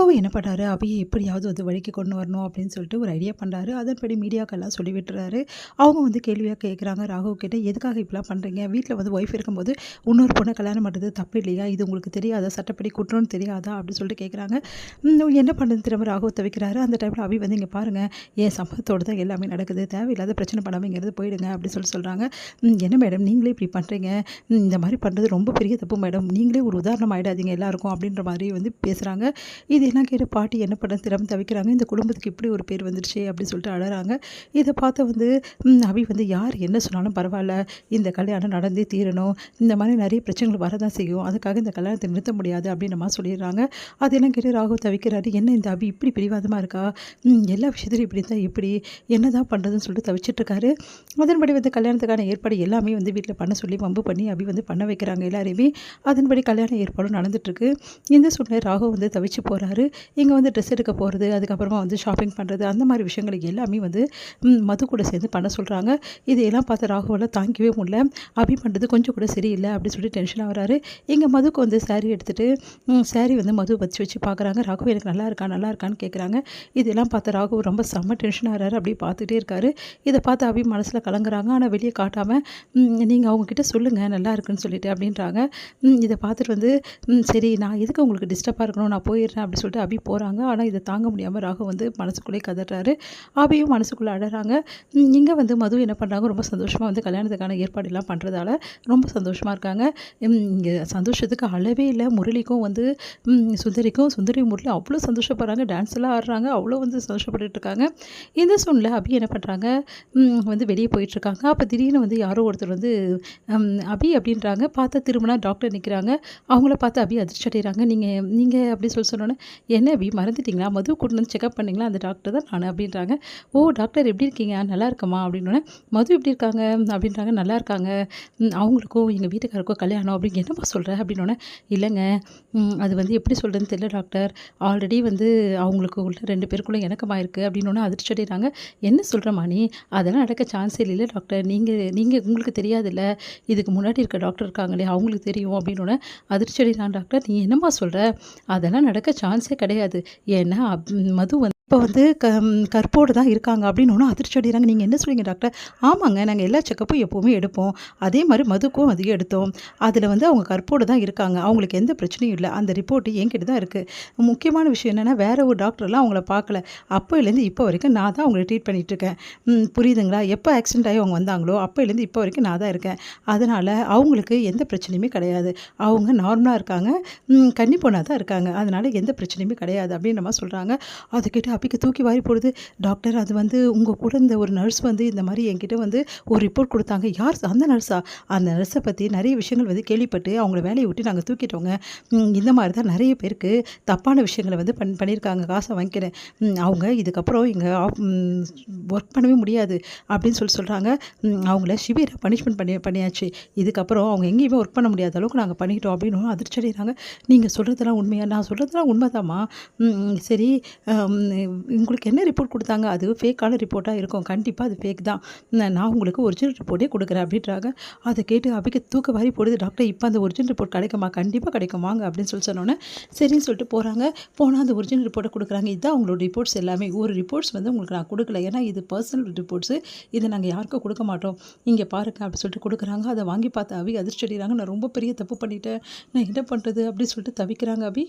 ராகு என்ன பண்ணாரு, அபிய எப்படியாவது வந்து வழிக்கு கொண்டு வரணும் அப்படின்னு சொல்லிட்டு ஒரு ஐடியா பண்றாரு. அதன்படி மீடியாக்கெல்லாம் சொல்லி விட்டுறாரு. அவங்க வந்து கேள்வியா கேட்குறாங்க ராகு கிட்ட, "எதுக்காக இப்படிலாம் பண்றீங்க? வீட்ல வந்து ஒய்ஃப் இருக்கும்போது இன்னொரு பொண்ண கல்யாணம் பண்றது தப்பு இல்லையா? இது உங்களுக்கு தெரியாதா? சட்டப்படி குற்றம்னு தெரியாதா?" அப்படின்னு சொல்லிட்டு கேட்குறாங்க. என்ன பண்ணுறது தெரியாம ராகு தவிக்கிறாரு. அந்த டைம்ல அபி வந்து, "இங்க பாருங்க, என் சம்மதத்தோட தான் எல்லாமே நடக்குது. தேவையில்லாத பிரச்சனை பண்ணாம இங்கேருந்து போயிடுங்க" அப்படின்னு சொல்றாங்க. "என்ன மேடம் நீங்களே இப்படி பண்றீங்க? இந்த மாரி பண்றது ரொம்ப பெரிய தப்பு மேடம். நீங்களே ஒரு உதாரணம் ஆயிடாதீங்க எல்லாருக்கும்" அப்படின்ற மாதிரி வந்து பேசுறாங்க. இதெல்லாம் கேட்டு பாட்டி என்ன பண்ண தெரியாம தவிக்கிறாங்க. இந்த குடும்பத்துக்கு இப்படி ஒரு பேர் வந்துருச்சே அப்படின்னு சொல்லிட்டு அழறாங்க. இத பார்த்து வந்து அபி வந்து, "யார் என்ன சொன்னாலும் பரவால்ல. இந்த கல்யாணம் நடந்தே தீரணும். இந்த மாதிரி நெறைய பிரச்சனைகள் வரதான் செய்யும். அதுக்காக இந்த கல்யாணத்த நிறுத்த முடியாது" அப்படின்ற மாரி சொல்லிடுறாங்க. அதெல்லாம் கேட்டு ராகு தவிக்கிறாரு. என்ன இந்த அபி இப்படி பிடிவாதமா இருக்கா? எல்லா விஷயத்துலயும் இப்படி இருந்தா எப்படி? என்னதான் பண்றதுன்னு சொல்லிட்டு தவிச்சிட்டுருக்காரு. அதன்படி வந்து கல்யாணத்துக்கான ஏற்பாடு எல்லாமே வந்து வீட்ல பண்ண சொல்லி வம்பு பண்ணி அபி வந்து பண்ண வைக்கிறாங்க எல்லாரையுமே. அதன்படி கல்யாண ஏற்பாடும் நடந்துட்டுருக்கு. இந்த சூழ்நிலை ராகு வந்து தவிச்சு போறாரு. இங்க வந்து ட்ரெஸ் எடுக்க போறது, அதுக்கப்புறமா வந்து ஷாப்பிங் பண்றது, அந்த மாரி விஷயங்கள் எல்லாமே வந்து மது கூட சேர்ந்து பண்ண சொல்றாங்க. இதையெல்லாம் பார்த்து ராகுவால தாங்கிக்கவே முடியல. அபி பண்றது கொஞ்சம் கூட சரியில்ல அப்படின்னு சொல்லி டென்ஷன் ஆகுறாரு. இங்க மதுக்கு வந்து சாரி எடுத்துட்டு சாரி வந்து மது வச்சு வச்சு பார்க்குறாங்க. ராகு எனக்கு நல்லா இருக்கா? நல்லா இருக்கான்னு கேட்குறாங்க. இதெல்லாம் பார்த்து ராகு ரொம்ப செம்ம டென்ஷன் ஆகுறாரு. அப்படியே பார்த்துட்டே இருக்காரு. இத பார்த்து அபி மனசுல கலங்குறாங்க. ஆனா வெளிய காட்டாம, நீங்க அவங்க கிட்ட சொல்லுங்க நல்லா இருக்குன்னு சொல்லிட்டு" அப்படின்றாங்க. இத பார்த்துட்டு வந்து, சரி நான் எதுக்கு உங்களுக்கு டிஸ்டர்பா இருக்கணும், நான் போயிடுறேன்" அப்படி சொல்லிட்டு அபி போறாங்க. ஆனா இத தாங்க முடியாம ராகு வந்து மனசுக்குள்ளேயே கதறாரு. அபியும் மனசுக்குள்ள அழறாங்க. இங்க வந்து மது என்ன பண்றாங்க, ரொம்ப சந்தோஷமா வந்து கல்யாணத்துக்கான ஏற்பாடுலாம் பண்றதால ரொம்ப சந்தோஷமா இருக்காங்க. இங்க சந்தோஷத்துக்கு அளவே இல்ல. முரளிக்கும் வந்து சுந்தரிக்கும், சுந்தரி முரளி அவ்வளோ சந்தோஷப்படுறாங்க. டான்ஸ் எல்லாம் ஆடுறாங்க. அவ்வளோ வந்து சந்தோஷப்பட்டுட்டு இருக்காங்க. இந்த சூழ்நிலை அபி என்ன பண்றாங்க, வந்து வெளிய போயிட்டுருக்காங்க. அப்ப திடீர்னு வந்து யாரோ ஒருத்தர் வந்து அபி அப்படின்றாங்க. பார்த்தா திரும்புனா டாக்டர் நிக்கிறாங்க. அவங்கள பார்த்து அபி அதிர்ச்சி அடைறாங்க. "நீங்க நீங்க" அப்படி சொன்னோனே, "என்ன அபி மறந்துட்டீங்களா? மது கூட்டின்னு வந்து செக்கப் பண்ணீங்களா? அந்த டாக்டர் தான் நானு" அப்படின்றாங்க. "ஓ டாக்டர் எப்படி இருக்கீங்க? நல்லா இருக்கம்மா" அப்படின்னோனே, "மது எப்படி இருக்காங்க?" அப்படின்றாங்க. "நல்லா இருக்காங்க. அவங்களுக்கும் எங்க வீட்டுக்காருக்கும் கல்யாணம்" அப்படின்னு. "என்னம்மா சொல்ற?" அப்படின்னோனே, "இல்லங்க, அது வந்து எப்படி சொல்றதுன்னு தெரியல டாக்டர். ஆல்ரெடி வந்து அவங்களுக்கு உள்ள 2 பேருக்குள்ள இணக்கமாயிருக்கு" அப்படின்னோனே அதிர்ச்சி அடைறாங்க. "என்ன சொல்றம்மா நீ? அதெல்லாம் நடக்க சான்ஸே இல்லைல்ல டாக்டர். நீங்க நீங்க உங்களுக்கு தெரியாதுல்ல. இதுக்கு முன்னாடி இருக்க டாக்டர் இருக்காங்களே அவங்களுக்கு தெரியும்" அப்படின்னோனே அதிர்ச்சி அடைறான் டாக்டர். "நீ என்னம்மா சொல்ற? அதெல்லாம் நடக்க சான்ஸே கிடையாது. ஏன்னா மது வந்து இப்போ வந்து கற்போடு தான் இருக்காங்க" அப்படின்னோன அதிர்ச்சி அடைறாங்க. "நீங்க என்ன சொல்றீங்க டாக்டர்?" "ஆமாங்க, நாங்க எல்லா செக்கப்பும் எப்பவுமே எடுப்போம். அதே மாரி மதுக்கும் அதிகம் எடுத்தோம். அதில வந்து அவங்க கற்போடு தான் இருக்காங்க. அவங்களுக்கு எந்த பிரச்சனையும் இல்ல. அந்த ரிப்போர்ட் என்கிட்ட தான் இருக்கு. முக்கியமான விஷயம் என்னன்னா, வேற ஒரு டாக்டர்லாம் அவங்கள பார்க்கல. அப்போலேருந்து இப்போ வரைக்கும் நான் தான் அவங்கள ட்ரீட் பண்ணிட்டுருக்கேன். புரியுதுங்களா? எப்போ ஆக்சிடென்ட் ஆகி அவங்க வந்தாங்களோ, அப்போலேருந்து இப்போ வரைக்கும் நான் தான் இருக்கேன். அதனால அவங்களுக்கு எந்த பிரச்சனையுமே கிடையாது. அவங்க நார்மலா இருக்காங்க. கன்னி பொண்ணா தான் இருக்காங்க. அதனால எந்த பிரச்சனையுமே கிடையாது" அப்படின்ற மாரி சொல்றாங்க. அத கேட்டு அபிக்கு தூக்கி வாரி போடுது. "டாக்டர் அது வந்து உங்க கூட இருந்த ஒரு நர்ஸ் வந்து இந்த மாரி என்கிட்ட வந்து ஒரு ரிப்போர்ட் குடுத்தாங்க." "யார் அந்த நர்ஸா?" "அந்த நர்ஸ பத்தி நெறைய விஷயங்கள் வந்து கேள்விப்பட்டு அவங்கள வேலைய விட்டு நாங்க தூக்கிட்டோங்க. இந்த மாரி தான் நெறைய பேருக்கு தப்பான விஷயங்கள வந்து பண்ணியிருக்காங்க. காச வாங்கிக்கிறேன். அவங்க இதுக்கப்புறம் இங்க ஒர்க் பண்ணவே முடியாது" அப்படின்னு சொல்றாங்க. "அவங்கள சிவியரா பனிஷ்மென்ட் பண்ணியாச்சு. இதுக்கப்புறம் அவங்க எங்கேயுமே ஒர்க் பண்ண முடியாத அளவுக்கு நாங்க பண்ணிட்டோம்" அப்படின்னு அதிர்ச்சி அடைறாங்க. "நீங்க சொல்றதெல்லாம் உண்மையா?" "நான் சொல்றதெல்லாம் உண்மைதாம்மா. சரி, உங்களுக்கு என்ன ரிப்போர்ட் குடுத்தாங்க? அது ஃபேக்கான ரிப்போர்ட்டா இருக்கும். கண்டிப்பா அது ஃபேக் தான். நான் உங்களுக்கு ஒரிஜினல் ரிப்போர்ட்டே குடுக்குறேன்" அப்படின்றாங்க. அத கேட்டு அபிக்கு தூக்க வாரி போடுது. "டாக்டர் இப்ப அந்த ஒரிஜினல் ரிப்போர்ட் கிடைக்குமா?" "கண்டிப்பா கிடைக்கும். வாங்க" அப்படின்னு சொன்னோனே, சரின்னு சொல்லிட்டு போறாங்க. போனா அந்த ஒரிஜினல் ரிப்போர்ட்ட குடுக்குறாங்க. "இதான் உங்களோட ரிப்போர்ட்ஸ் எல்லாமே. ஒரு ரிப்போர்ட்ஸ் வந்து உங்களுக்கு நான் குடுக்கல. ஏன்னா இது பர்சனல் ரிப்போர்ட்ஸ். இத நாங்க யாருக்கும் குடுக்க மாட்டோம். இங்க பாருங்க" அப்படின்னு சொல்லிட்டு குடுக்குறாங்க. அத வாங்கி பார்த்த அபி அதிர்ச்சி அடைறாங்க. "நான் ரொம்ப பெரிய தப்பு பண்ணிட்டேன். நான் என்ன பண்றது?" அப்படின்னு சொல்லிட்டு தவிக்கிறாங்க அபி.